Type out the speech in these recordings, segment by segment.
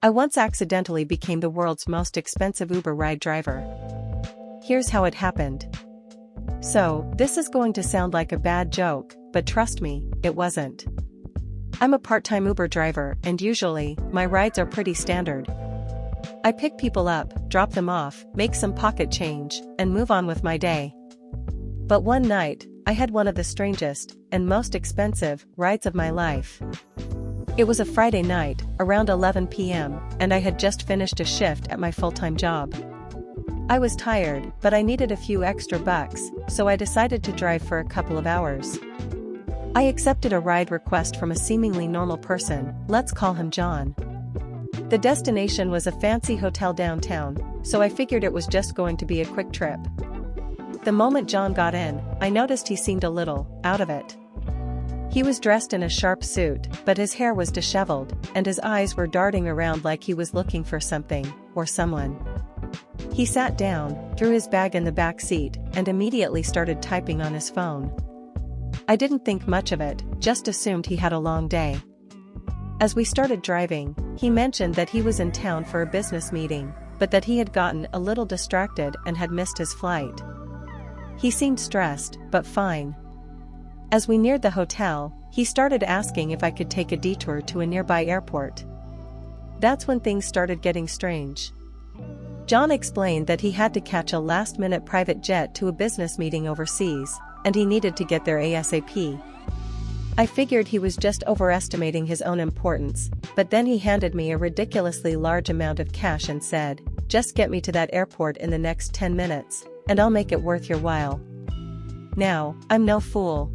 I once accidentally became the world's most expensive Uber ride driver. Here's how it happened. So, this is going to sound like a bad joke, but trust me, it wasn't. I'm a part-time Uber driver and usually, my rides are pretty standard. I pick people up, drop them off, make some pocket change, and move on with my day. But one night, I had one of the strangest, and most expensive, rides of my life. It was a Friday night, around 11 p.m., and I had just finished a shift at my full-time job. I was tired, but I needed a few extra bucks, so I decided to drive for a couple of hours. I accepted a ride request from a seemingly normal person, let's call him John. The destination was a fancy hotel downtown, so I figured it was just going to be a quick trip. The moment John got in, I noticed he seemed a little out of it. He was dressed in a sharp suit, but his hair was disheveled, and his eyes were darting around like he was looking for something, or someone. He sat down, threw his bag in the back seat, and immediately started typing on his phone. I didn't think much of it, just assumed he had a long day. As we started driving, he mentioned that he was in town for a business meeting, but that he had gotten a little distracted and had missed his flight. He seemed stressed, but fine. As we neared the hotel, he started asking if I could take a detour to a nearby airport. That's when things started getting strange. John explained that he had to catch a last-minute private jet to a business meeting overseas, and he needed to get there ASAP. I figured he was just overestimating his own importance, but then he handed me a ridiculously large amount of cash and said, "Just get me to that airport in the next 10 minutes, and I'll make it worth your while." Now, I'm no fool.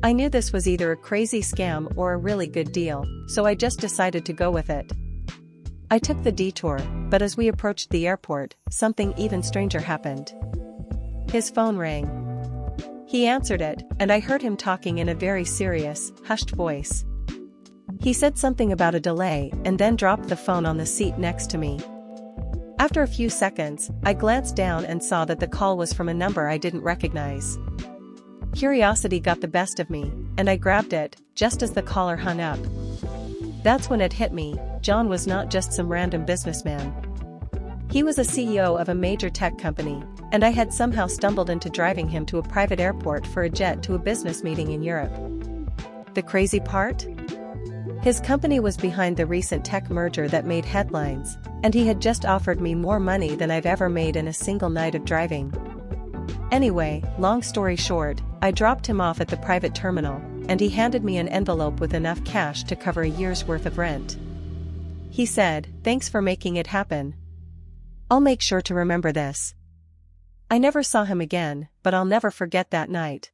I knew this was either a crazy scam or a really good deal, so I just decided to go with it. I took the detour, but as we approached the airport, something even stranger happened. His phone rang. He answered it, and I heard him talking in a very serious, hushed voice. He said something about a delay and then dropped the phone on the seat next to me. After a few seconds, I glanced down and saw that the call was from a number I didn't recognize. Curiosity got the best of me, and I grabbed it, just as the caller hung up. That's when it hit me, John was not just some random businessman. He was a CEO of a major tech company, and I had somehow stumbled into driving him to a private airport for a jet to a business meeting in Europe. The crazy part? His company was behind the recent tech merger that made headlines, and he had just offered me more money than I've ever made in a single night of driving. Anyway, long story short, I dropped him off at the private terminal, and he handed me an envelope with enough cash to cover a year's worth of rent. He said, "Thanks for making it happen. I'll make sure to remember this." I never saw him again, but I'll never forget that night.